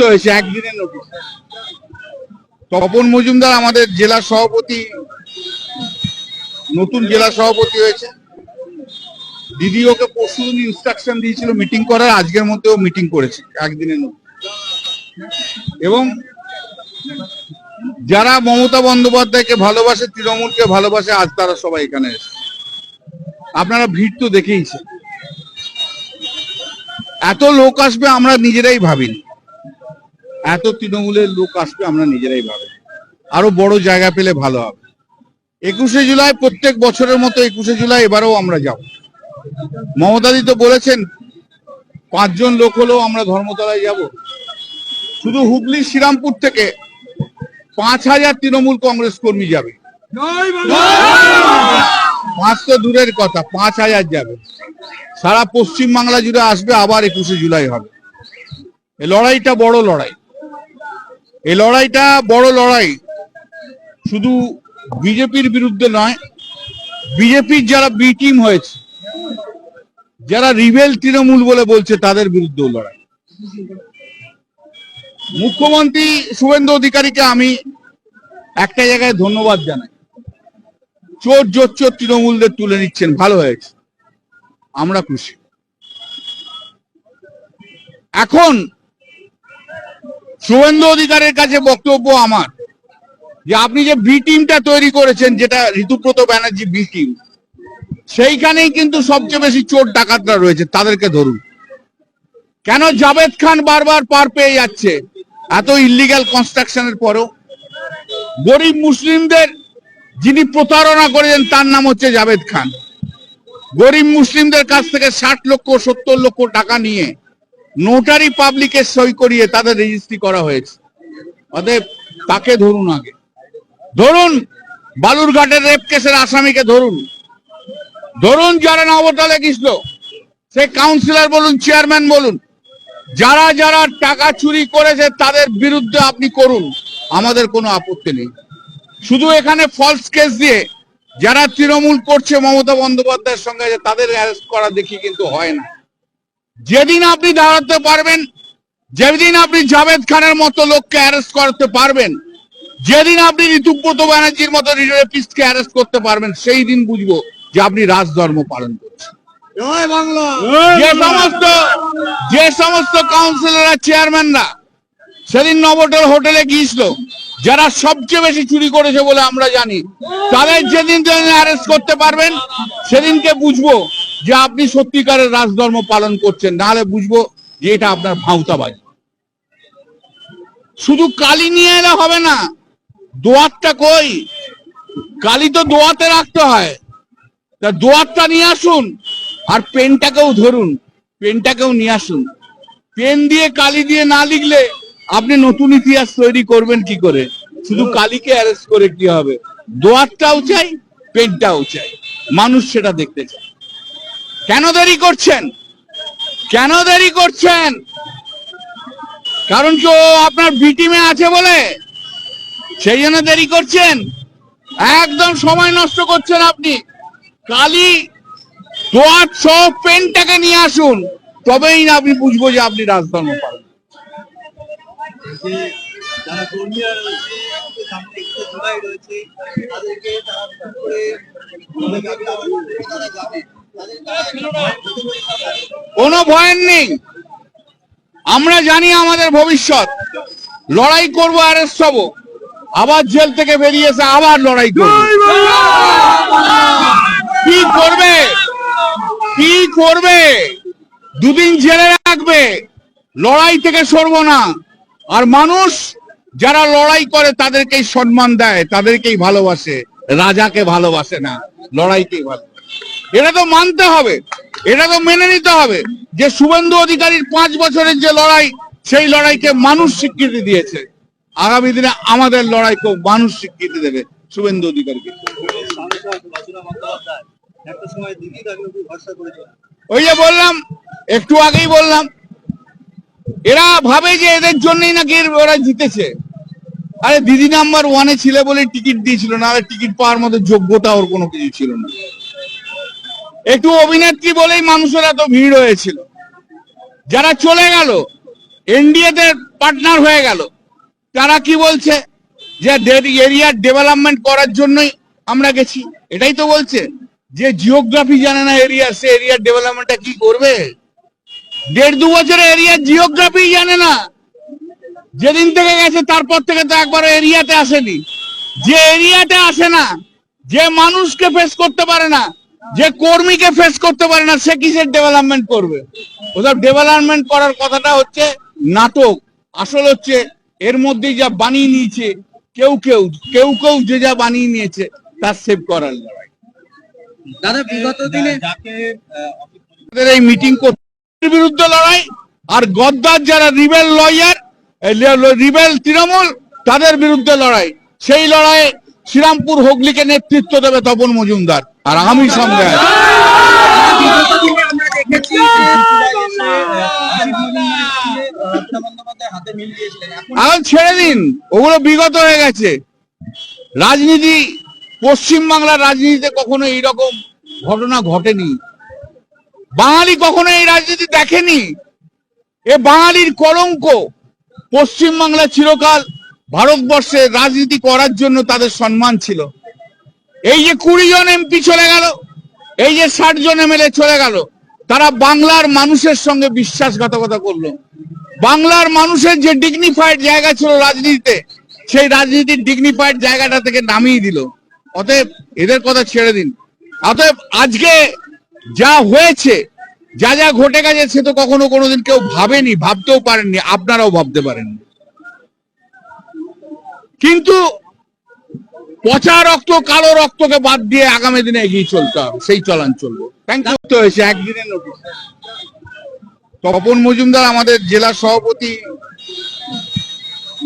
হয়েছে একদিনের নোটিশ। তপন মজুমদার আমাদের জেলা সভাপতি, নতুন জেলা সভাপতি হয়েছে। দিদিওকে পরশুদিন ইনস্ট্রাকশন দিয়েছিল মিটিং করার, আজকের মধ্যেও মিটিং করেছে একদিনের নোটিশ। এবং যারা মমতা বন্দ্যোপাধ্যায়কে ভালোবাসে, তৃণমূলকে ভালোবাসে, আজ তারা সবাই এখানে এসেছে। আপনারা ভিড় তো দেখেইছেন। এত লোক আসবে আমরা নিজেরাই ভাবিনি, এত তৃণমূলের লোক আসবে আমরা নিজেরাই ভাবিনি। আরো বড় জায়গা পেলে ভালো হবে। 21শে জুলাই প্রত্যেক বছরের মতো 21শে জুলাই এবারেও আমরা যাব। মমতাদি তো বলেছেন 5 জন লোক হলেও আমরা ধর্মতলায় যাব। শুধু হুগলি শ্রীরামপুর থেকে 5000 তৃণমূল কংগ্রেস কর্মী যাবে। 5 তো দূরের কথা, 5000 যাবে। সারা পশ্চিম বাংলা জুড়ে আসবে। আবার 21শে জুলাই হবে। এই লড়াইটা বড় লড়াই। এই লড়াইটা বড় লড়াই, শুধু বিজেপির বিরুদ্ধে নয়, বিজেপির যারা বি টিম হয়েছে, যারা রিবেল তৃণমূল বলে বলছে, তাদের বিরুদ্ধেও লড়াই। মুখ্যমন্ত্রী শুভেন্দু অধিকারীকে আমি একটা জায়গায় ধন্যবাদ জানাই। চোর জোচ্চোর তৃণমূলদের তুলে নিচ্ছেন, ভালো হয়েছে, আমরা খুশি। এখন শুভেন্দু অধিকারীর কাছে বক্তব্য আমার, যে আপনি যে বি টিমটা তৈরি করেছেন, যেটা ঋতুব্রত ব্যানার্জি বি টিম, সেইখানেই কিন্তু সবচেয়ে বেশি চোর ডাকাতরা রয়েছে, তাদেরকে ধরুন। কেন জাভেদ খান বারবার পার পেয়ে যাচ্ছে এত ইলিগ্যাল কনস্ট্রাকশনের পরেও? গরিব মুসলিমদের যিনি প্রতারণা করেছেন তার নাম হচ্ছে জাভেদ খান। গরিব মুসলিমদের কাছ থেকে 60 লক্ষ 70 লক্ষ টাকা নিয়ে নোটারি পাবলিকের সই করিয়ে তাদের রেজিস্ট্রি করা হয়েছে। অতএব তাকে ধরুন, আগে ধরুন। বালুরঘাটের রেপ কেসের আসামিকে ধরুন। ধরুন যারা নবটালে গেছিল, সে কাউন্সিলর বলুন, চেয়ারম্যান বলুন, যারা যারা টাকা চুরি করেছে তাদের বিরুদ্ধে আপনি করুন, আমাদের কোনো আপত্তি নেই। শুধু এখানে ফলস কেস দিয়ে যারা তৃণমূল করছে মমতা বন্দ্যোপাধ্যায়ের সঙ্গে, তাদের অ্যারেস্ট করা দেখি কিন্তু হয় না। যেদিন আপনি দাঁড়াতে পারবেন, যেদিন আপনি জাভেদ খানের মতো লোককে অ্যারেস্ট করতে পারবেন, যেদিন আপনি ঋতুব্রত ব্যানার্জির মতো রেপিস্টকে অ্যারেস্ট করতে পারবেন, সেই দিন বুঝবো যে আপনি রাজধর্ম পালন করছেন। যে সমস্ত কাউন্সিলররা, চেয়ারম্যানরা সেদিন নবটাল হোটেলে গিয়েছিল, যারা সবচেয়ে বেশি চুরি করেছে বলে আমরা জানি, তাদের যেদিন অ্যারেস্ট করতে পারবেন, সেদিনকে বুঝবো যে আপনি সত্যিকারের রাজধর্ম পালন করছেন। নাহলে বুঝবো যে এটা আপনার ভাঁওতাবাজি। শুধু কালি নিয়ে এলে হবে না, দোয়াতটা কই? কালি তো দোয়াতে রাখতে হয়, তা দোয়াতটা নিয়ে আসুন। আর পেনটাকেও ধরুন, পেনটাকেও নিয়ে আসুন। পেন দিয়ে কালি দিয়ে না লিখলে আপনি নতুন ইতিহাস তৈরি করবেন কি করে? শুধু কালিকে অ্যারেস্ট করে কি হবে? দোয়াতটাও চাই, পেনটাও চাই, মানুষ সেটা দেখতে চায়। কেন দেরি করছেন? কেন দেরি করছেন? কারণ কি ও আপনার বি টিমে আছে বলে সেই জন্য দেরি করছেন? একদম সময় নষ্ট করছেন আপনি। কালি দোয়াত সহ পেনটাকে নিয়ে আসুন, তবেই না আপনি বুঝবো যে আপনি রাজধর্ম পালন। কোনো ভয় নেই, আমরা জানি আমাদের ভবিষ্যৎ। লড়াই করবো, অ্যারেস্ট হবো, আবার জেল থেকে বেরিয়ে এসে আবার লড়াই করবো। কি করবে? কি করবে? দুদিন জেলে রাখবে, লড়াই থেকে সরবো না। আর মানুষ যারা লড়াই করে তাদেরকেই সম্মান দেয়, তাদেরকেই ভালোবাসে, রাজাকে ভালোবাসে না, লড়াইকেই ভালোবাসে। এটা তো মানতে হবে, এটা তো মেনে নিতে হবে যে শুভেন্দু অধিকারীর 5 বছরের যে লড়াই, সেই লড়াইকে মানুষ স্বীকৃতি দিয়েছে। আগামী দিনে আমাদের লড়াইকেও মানুষ স্বীকৃতি দেবে শুভেন্দু অধিকারীকে। ওই যে বললাম, একটু আগেই বললাম, এরা ভাবে যে এদের জন্যই নাকি ওরা জিতেছে। আরে দিদি নাম্বার 1-এ ছিল বলে টিকিট দিয়েছিল, না টিকিট পাওয়ার মতো যোগ্যতা ওর কোনো কিছু ছিল না। একটু অভিনেত্রী বলেই মানুষের এত ভিড় হয়েছিল। যারা চলে গেল এনডিএ তে পার্টনার হয়ে গেল। তারা কি বলছে যে এরিয়ার ডেভেলপমেন্ট করার জন্যই আমরা গেছি, এটাই তো বলছে। যে জিওগ্রাফি জানে না এরিয়া, সে এরিয়ার ডেভেলপমেন্টটা কি করবে? 1.5-2 বছরে এরিয়ার জিওগ্রাফি জানে না। যেদিন থেকে গেছে তারপর থেকে তো একবার এরিয়াতে আসেনি। যে এরিয়াতে আসে না, যে মানুষকে ফেস করতে পারে না, যে কর্মীকে ফেস করতে পারে না, সে কিসের ডেভেলপমেন্ট করবে? ওসব ডেভেলপমেন্ট করার কথাটা হচ্ছে নাটক। আসল হচ্ছে এর মধ্যেই যা বানিয়ে নিয়েছে কেউ কেউ কেউ কেউ যে যা বানিয়ে নিয়েছে তার সেভ করার লড়াই। দাদা বিগত দিনে এই মিটিং করতে বিরুদ্ধে লড়াই, আর গদ্দার যারা রিবেল লয়ার, রিবেল তৃণমূল, তাদের বিরুদ্ধে লড়াই। সেই লড়াইয়ে শ্রীরামপুর হুগলিকে নেতৃত্ব দেবে তপন মজুমদার, আর আমি সঙ্গে আছি। বিগত দিনে আমরা দেখেছি অর্চনা বন্দ্যোপাধ্যায় হাতে মিল দিয়েছিলেন, এখন ছেড়ে দিন, ওগুলো বিগত হয়ে গেছে। রাজনীতি, পশ্চিমবাংলার রাজনীতিতে কখনো এইরকম ঘটনা ঘটেনি। বাঙালি কখনো এই রাজনীতি দেখেনি। এ বাঙালির কলঙ্ক। পশ্চিমবাংলা চিরকাল ভারতবর্ষে রাজনীতি করার জন্য তাদের সম্মান ছিল। এই যে 20 জন এমপি চলে গেল, এই যে 60 জন এমএলএ চলে গেল, তারা বাংলার মানুষের সঙ্গে বিশ্বাসঘাতকতা করলো। বাংলার মানুষের যে ডিগনিফাইড জায়গা ছিল রাজনীতিতে, সেই রাজনীতির ডিগনিফাইড জায়গাটা থেকে নামিয়ে দিল। অতএব এদের কথা ছেড়ে দিন। অতএব আজকে যা হয়েছে, যা যা ঘটে গেছে, সে তো কখনো কোনোদিন কেউ ভাবেনি, ভাবতেও পারেননি, আপনারাও ভাবতে পারেননি। কিন্তু পচা রক্ত, কালো রক্তকে বাদ দিয়ে আগামী দিনে এগিয়ে চলতে হবে, সেই চলান চলবো। Thank you. হয়েছে একদিনের নোটিশ। তপন মজুমদার আমাদের জেলা সভাপতি,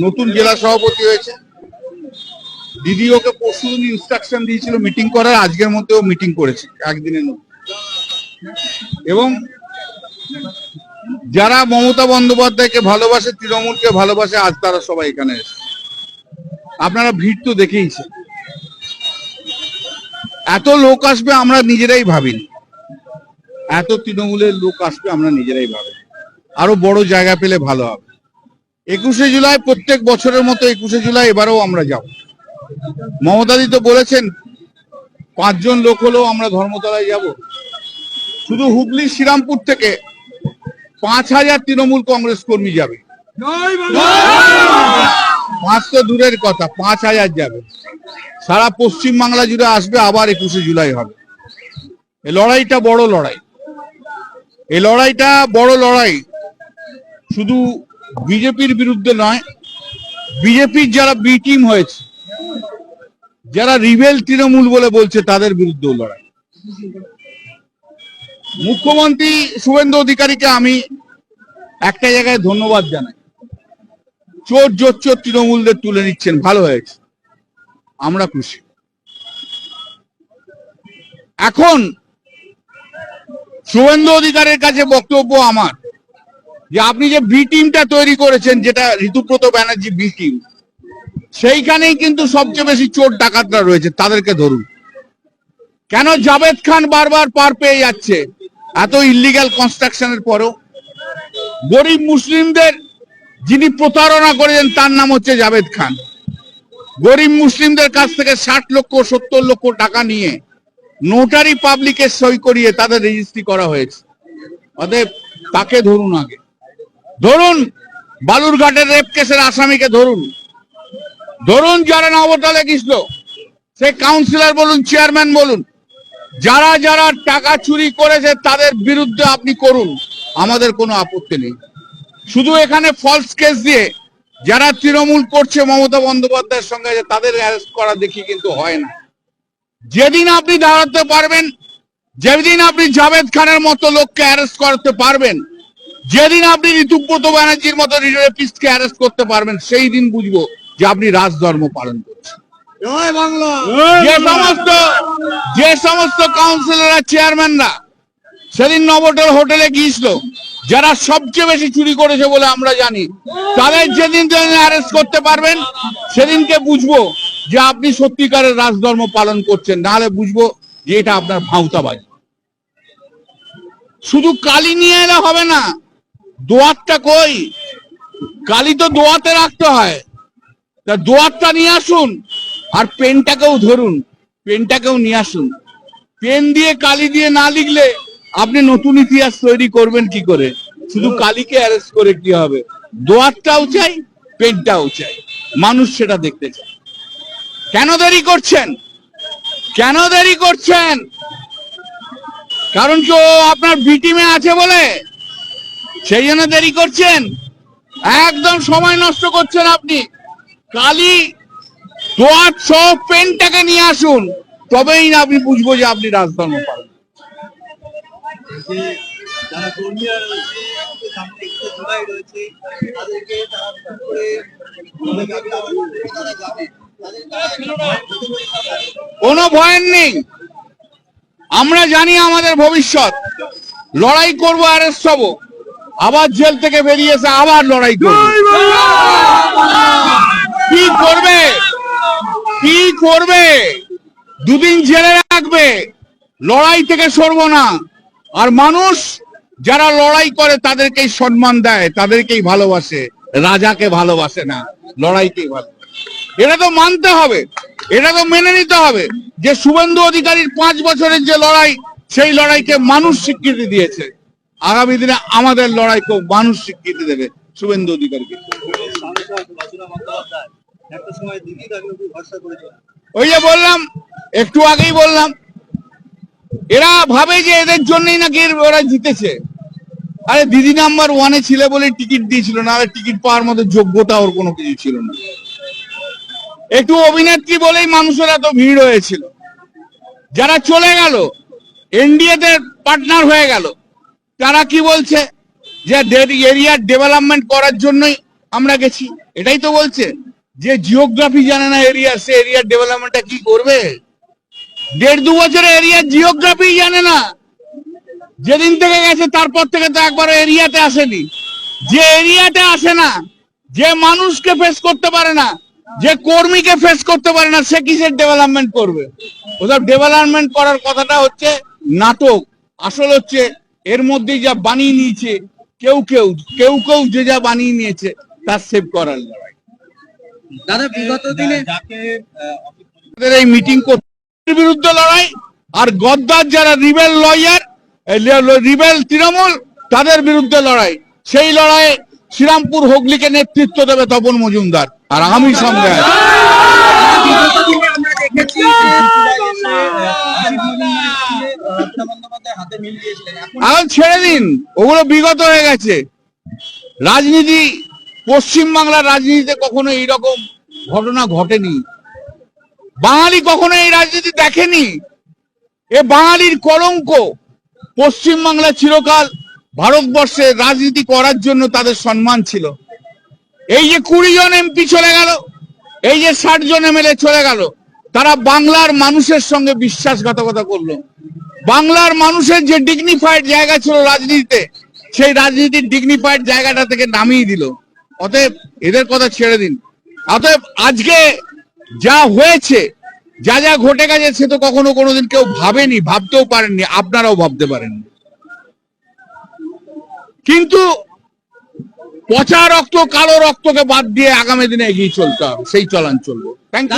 নতুন জেলা সভাপতি হয়েছে। দিদিওকে পরশুদিন ইনস্ট্রাকশন দিয়েছিল মিটিং করার, আজকের মধ্যেও মিটিং করেছে একদিনের নোটিশ। এবং যারা মমতা বন্দ্যোপাধ্যায়কে ভালোবাসে, তৃণমূলকে ভালোবাসে, আজ তারা সবাই এখানে এসেছে। আপনারা ভিড় তো দেখেইছেন। এত লোক আসবে আমরা নিজেরাই ভাবিনি, এত তৃণমূলের লোক আসবে আমরা নিজেরাই ভাবিনি। আরো বড় জায়গা পেলে ভালো হবে। 21শে জুলাই প্রত্যেক বছরের মতো 21শে জুলাই এবারেও আমরা যাব। মমতাদি তো বলেছেন 5 জন লোক হলেও আমরা ধর্মতলায় যাব। শুধু হুগলি শ্রীরামপুর থেকে 5000 তৃণমূল কংগ্রেস কর্মী যাবে। 5 তো দূরের কথা, 5000 যাবে। সারা পশ্চিম বাংলা জুড়ে আসবে। আবার 21শে জুলাই হবে। এই লড়াইটা বড় লড়াই। এই লড়াইটা বড় লড়াই, শুধু বিজেপির বিরুদ্ধে নয়, বিজেপির যারা বি টিম হয়েছে, যারা রিবেল তৃণমূল বলে বলছে, তাদের বিরুদ্ধেও লড়াই। মুখ্যমন্ত্রী শুভেন্দু অধিকারীকে আমি একটা জায়গায় ধন্যবাদ জানাই। চোর জোচ্চোর তৃণমূলদের তুলে নিচ্ছেন, ভালো হয়েছে, আমরা খুশি। এখন শুভেন্দু অধিকারীর কাছে বক্তব্য আমার, যে আপনি যে বি টিমটা তৈরি করেছেন, যেটা ঋতুব্রত ব্যানার্জি বি টিম, সেইখানেই কিন্তু সবচেয়ে বেশি চোর ডাকাতরা রয়েছে, তাদেরকে ধরুন। কেন জাভেদ খান বারবার পার পেয়ে যাচ্ছে এত ইল্লিগাল কনস্ট্রাকশনের পরেও? গরিব মুসলিমদের যিনি প্রতারণা করেছেন তার নাম হচ্ছে জাভেদ খান। গরিব মুসলিমদের কাছ থেকে 60 লক্ষ 70 লক্ষ টাকা নিয়ে নোটারি পাবলিকের সই করিয়ে তাদের রেজিস্ট্রি করা হয়েছে। অতএব তাকে ধরুন, আগে ধরুন। বালুরঘাটের রেপ কেসের আসামিকে ধরুন। ধরুন যারা নবটালে গেছিল, সে কাউন্সিলর বলুন, চেয়ারম্যান বলুন, যারা যারা টাকা চুরি করেছে তাদের বিরুদ্ধে আপনি করুন, আমাদের কোনো আপত্তি নেই। শুধু এখানে ফলস কেস দিয়ে যারা তৃণমূল করছে মমতা বন্দ্যোপাধ্যায়ের সঙ্গে, তাদের অ্যারেস্ট করা দেখি কিন্তু হয় না। যেদিন আপনি দাঁড়াতে পারবেন, যেদিন আপনি জাভেদ খানের মতো লোককে অ্যারেস্ট করতে পারবেন, যেদিন আপনি ঋতুব্রত ব্যানার্জির মতো রেপিস্টকে অ্যারেস্ট করতে পারবেন, সেই দিন বুঝবো যে আপনি রাজধর্ম পালন করছেন। যে সমস্ত কাউন্সিলররা, চেয়ারম্যানরা সেদিন নবটাল হোটেলে গিয়েছিল, যারা সবচেয়ে বেশি চুরি করেছে বলে আমরা জানি, তাদের যেদিন অ্যারেস্ট করতে পারবেন, সেদিনকে বুঝবো যে আপনি সত্যিকারের রাজধর্ম পালন করছেন। নাহলে বুঝবো যে এটা আপনার ভাঁওতাবাজি। শুধু কালি নিয়ে এলে হবে না, দোয়াতটা কই? কালি তো দোয়াতে রাখতে হয়, তা দোয়াতটা নিয়ে আসুন, আর পেনটাকেও ধরুন, পেনটাকেও নিয়ে আসুন। পেন দিয়ে কালি দিয়ে না লিখলে আপনি নতুন ইতিহাস তৈরি করবেন কি করে? শুধু কালিকে অ্যারেস্ট করে কি হবে? দোয়াতটাও চাই, পেনটাও চাই, মানুষ সেটা দেখতে চায়। কেন দেরি করছেন? কেন দেরি করছেন? কারণ কি ও আপনার বি টিমে আছে বলে সেই জন্য দেরি করছেন? একদম সময় নষ্ট করছেন আপনি। কালি দোয়াত সহ পেনটাকে নিয়ে আসুন, তবেই না আপনি বুঝবো যে আপনি রাজধর্ম পালন। যারা কর্মীরা রয়েছে, সামনে 21 জুলাই রয়েছে, তাদেরকে তারা করে তারা যাবে, কোনো ভয় নেই, আমরা জানি আমাদের ভবিষ্যৎ। লড়াই করবো, অ্যারেস্ট হব, আবার জেল থেকে বেরিয়ে এসে আবার লড়াই করবো। কি করবে? কি করবে? দুদিন জেলে রাখবে, লড়াই থেকে সরবো না। আর মানুষ যারা লড়াই করে তাদেরকেই সম্মান দেয়, তাদেরকেই ভালোবাসে, রাজাকে ভালোবাসে না, লড়াইকেই ভালোবাসে। এটা তো মানতে হবে, এটা তো মেনে নিতে হবে যে শুভেন্দু অধিকারীর 5 বছরের যে লড়াই, সেই লড়াইকে মানুষ স্বীকৃতি দিয়েছে। আগামী দিনে আমাদের লড়াইকেও মানুষ স্বীকৃতি দেবে শুভেন্দু অধিকারীকে। একটা সময় দিদি তাকে উপর ভরসা করেছিল। ওই যে বললাম, একটু আগেই বললাম, এরা ভাবে যে এদের জন্যই নাকি ওরা জিতেছে। আরে দিদি নাম্বার 1-এ ছিল বলে টিকিট দিয়েছিল, না টিকিট পাওয়ার মতো যোগ্যতা ওর কোনো কিছু ছিল না। একটু অভিনেত্রী বলেই মানুষের এত ভিড় হয়েছিল। যারা চলে গেল, এনডিএ তে পার্টনার হয়ে গেল, তারা কি বলছে? যে এরিয়ার ডেভেলপমেন্ট করার জন্যই আমরা গেছি। এটাই তো বলছে যে জিওগ্রাফি জানে না এরিয়া, সে এরিয়ার ডেভেলপমেন্টটা কি করবে? 1.5-2 বছরে এরিয়ার জিওগ্রাফি জানে না। যেদিন থেকে গেছে তারপর থেকে তো একবার এরিয়াতে আসেনি। যে এরিয়াতে আসে না, যে মানুষকে ফেস করতে পারে না, যে কর্মীকে ফেস করতে পারে না, সে কিসের ডেভেলপমেন্ট করবে? ওসব ডেভেলপমেন্ট করার কথাটা হচ্ছে নাটক। আসল হচ্ছে এর মধ্যেই যা বানিয়ে নিয়েছে কেউ কেউ যে যা বানিয়ে নিয়েছে তার সেভ করার লড়াই। দাদা বিগত দিনে যাকে এই মিটিং করতে বিরুদ্ধে লড়াই, আর গদ্দার যারা রিবেল লয়ার, রিবেল তৃণমূল, তাদের বিরুদ্ধে লড়াই। সেই লড়াইয়ে শ্রীরামপুর হুগলিকে নেতৃত্ব দেবে তপন মজুমদার, আর আমি সঙ্গে আছি। বিগত দিনে আমরা দেখেছি রচনা বন্দ্যোপাধ্যায় হাতে মিল দিয়েছিলেন, এখন এখন ছেড়ে দিন, ওগুলো বিগত হয়ে গেছে। রাজনীতি, পশ্চিমবাংলার রাজনীতিতে কখনো এইরকম ঘটনা ঘটেনি। বাঙালি কখনো এই রাজনীতি দেখেনি। এ বাঙালির কলঙ্ক। পশ্চিমবাংলা চিরকাল ভারতবর্ষে রাজনীতি করার জন্য তাদের সম্মান ছিল। এই যে 20 জন এমপি চলে গেল, এই যে 60 জন এমএলএ চলে গেল, তারা বাংলার মানুষের সঙ্গে বিশ্বাসঘাতকতা করলো। বাংলার মানুষের যে ডিগনিফাইড জায়গা ছিল রাজনীতিতে, সেই রাজনীতির ডিগনিফাইড জায়গাটা থেকে নামিয়ে দিল। অতএব এদের কথা ছেড়ে দিন। অতএব আজকে যা হয়েছে, যা যা ঘটে গেছে, সে তো কখনো কোনোদিন কেউ ভাবেনি, ভাবতেও পারেননি, আপনারাও ভাবতে পারেননি। কিন্তু পচা রক্ত, কালো রক্তকে বাদ দিয়ে আগামী দিনে এগিয়ে চলতে হবে, সেই চলান চলবো। Thank you.